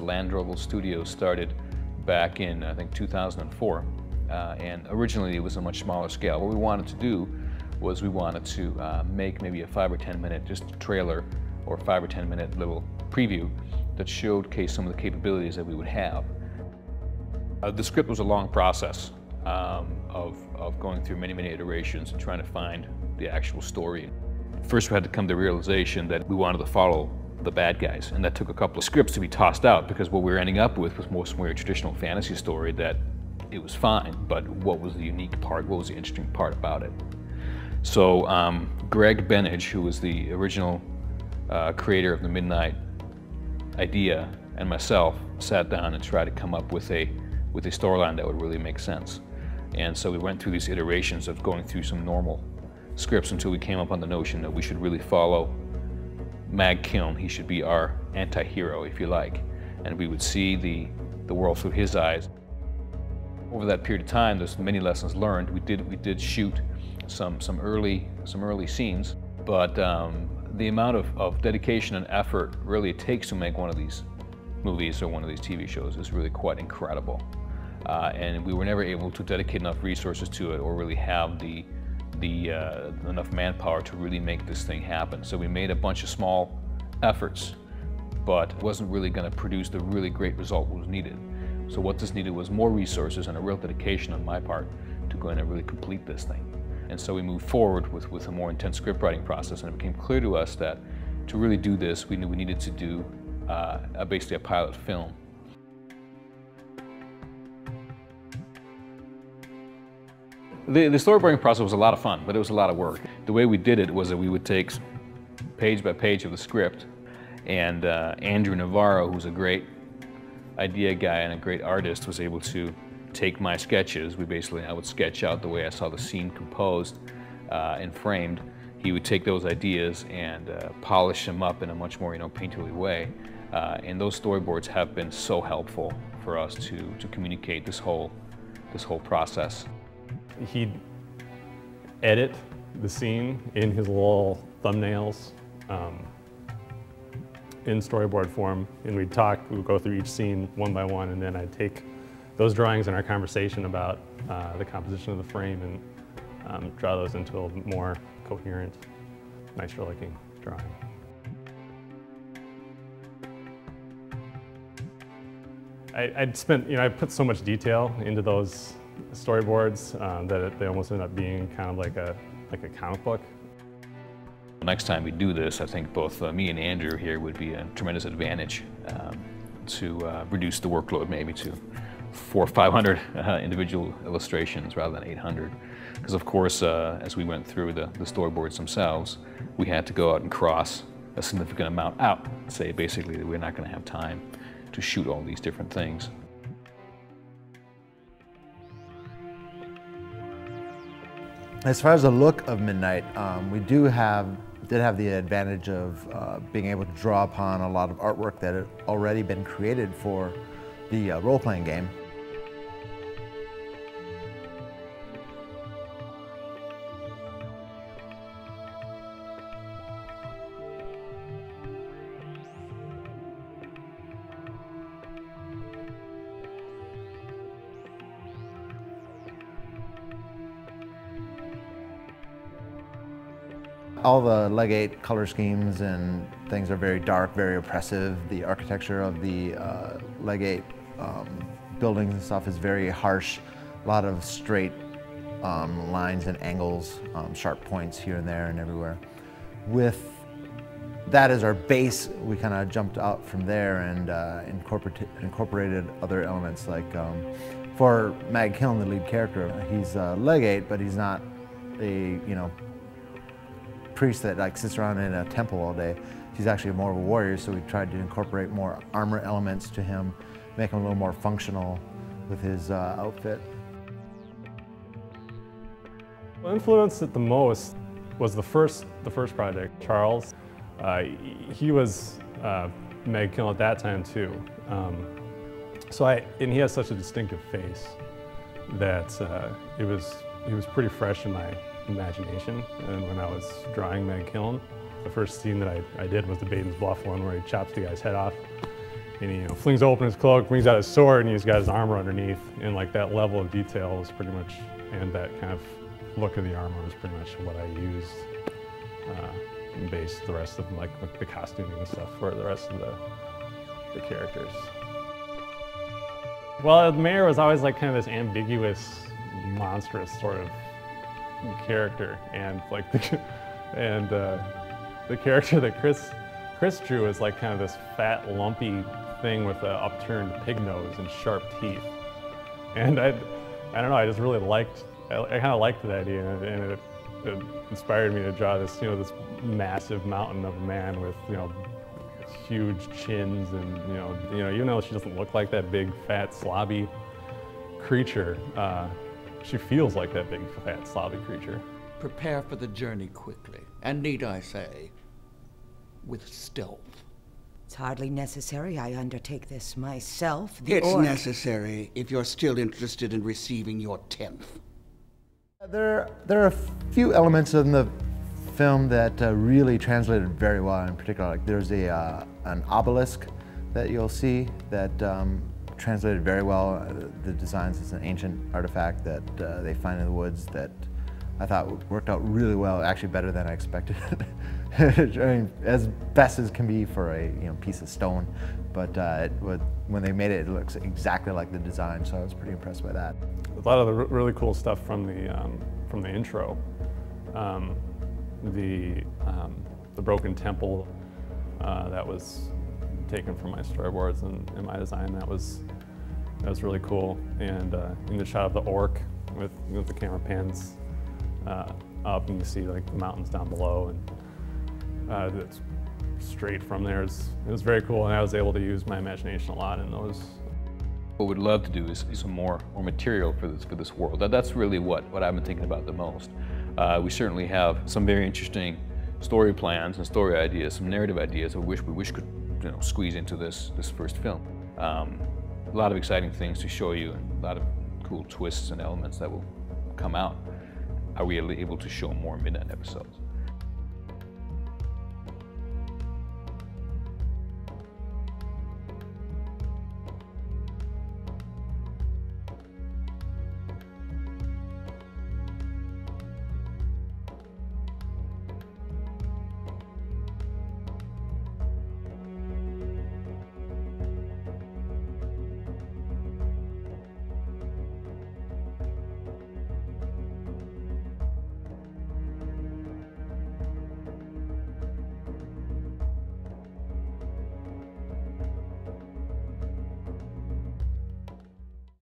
Land Rover Studios started back in, I think, 2004. And originally it was a much smaller scale. What we wanted to do was we wanted to make maybe a 5 or 10 minute just trailer or 5 or 10 minute little preview that showcased some of the capabilities that we would have. The script was a long process of going through many iterations and trying to find the actual story. First we had to come to the realization that we wanted to follow the bad guys, and that took a couple of scripts to be tossed out, because what we were ending up with was more a traditional fantasy story that it was fine, but what was the unique part, what was the interesting part about it? So Greg Benage, who was the original creator of the Midnight idea, and myself sat down and tried to come up with a storyline that would really make sense. And so we went through these iterations of going through some normal scripts until we came up on the notion that we should really follow Mag Kiln. He should be our anti-hero, if you like, and we would see the world through his eyes. Over that period of time, there's many lessons learned. We did shoot some early scenes, but the amount of dedication and effort really it takes to make one of these movies or one of these TV shows is really quite incredible. And we were never able to dedicate enough resources to it or really have enough manpower to really make this thing happen. So we made a bunch of small efforts, but it wasn't really going to produce the really great result that was needed. So what this needed was more resources and a real dedication on my part to go in and really complete this thing. And so we moved forward with a more intense script writing process, and it became clear to us that to really do this, we knew we needed to do basically a pilot film. The storyboarding process was a lot of fun, but it was a lot of work. The way we did it was that we would take page by page of the script, and Andrew Navarro, who's a great idea guy and a great artist, was able to take my sketches. I would sketch out the way I saw the scene composed and framed. He would take those ideas and polish them up in a much more painterly way. And those storyboards have been so helpful for us to communicate this whole process. He'd edit the scene in his little thumbnails in storyboard form, and we'd go through each scene one by one, and then I'd take those drawings in our conversation about the composition of the frame and draw those into a more coherent, nicer looking drawing. I put so much detail into those storyboards that they almost end up being kind of like a comic book. Next time we do this, I think both me and Andrew here would be a tremendous advantage to reduce the workload maybe to 400 or 500 individual illustrations rather than 800. Because of course, as we went through the storyboards themselves, we had to go out and cross a significant amount out, say basically that we're not going to have time to shoot all these different things. As far as the look of Midnight, we did have the advantage of being able to draw upon a lot of artwork that had already been created for the role-playing game. All the Legate color schemes and things are very dark, very oppressive. The architecture of the Legate buildings and stuff is very harsh. A lot of straight lines and angles, sharp points here and there and everywhere. With that as our base, we kind of jumped out from there and incorporated other elements. Like for Mag Kiln, the lead character, he's a Legate, but he's not a priest that sits around in a temple all day. He's actually more of a warrior, so we tried to incorporate more armor elements to him, make him a little more functional with his outfit. What influenced it the most was the first project, Charles. He was Mag Kiln at that time too. And he has such a distinctive face that he was pretty fresh in my imagination. And when I was drawing Mag Kiln, the first scene that I did was the Baden's Bluff one where he chops the guy's head off. and he flings open his cloak, brings out his sword, and he's got his armor underneath. And like that level of detail was pretty much, and that kind of look of the armor was pretty much what I used and based the rest of like the costuming and stuff for the rest of the characters. Well, the mayor was always like kind of this ambiguous, monstrous sort of character, and like the character that Chris drew is like kind of this fat, lumpy thing with an upturned pig nose and sharp teeth. And I don't know, I just really liked, I kind of liked that idea, and it inspired me to draw this, this massive mountain of a man with, huge chins, and even though she doesn't look like that big, fat, slobby creature, she feels like that big, fat, slobby creature. Prepare for the journey quickly, and need I say, with stealth. It's hardly necessary I undertake this myself. It's necessary if you're still interested in receiving your 10th. There are a few elements in the film that really translated very well. In particular, like there's an obelisk that you'll see that translated very well. The designs is an ancient artifact that they find in the woods that I thought worked out really well, actually better than I expected. I mean, as best as can be for a piece of stone, but when they made it, it looks exactly like the design, so I was pretty impressed by that. A lot of the really cool stuff from the intro, the broken temple that was taken from my storyboards and my design. That was really cool, and in the shot of the orc with the camera pans up, and you see like the mountains down below, and it's straight from there. It was very cool, and I was able to use my imagination a lot in those. What we'd love to do is some more material for this world. That's really what I've been thinking about the most. We certainly have some very interesting story plans and story ideas, some narrative ideas that we wish could squeeze into this first film. A lot of exciting things to show you, and a lot of cool twists and elements that will come out. Are we able to show more Midnight episodes?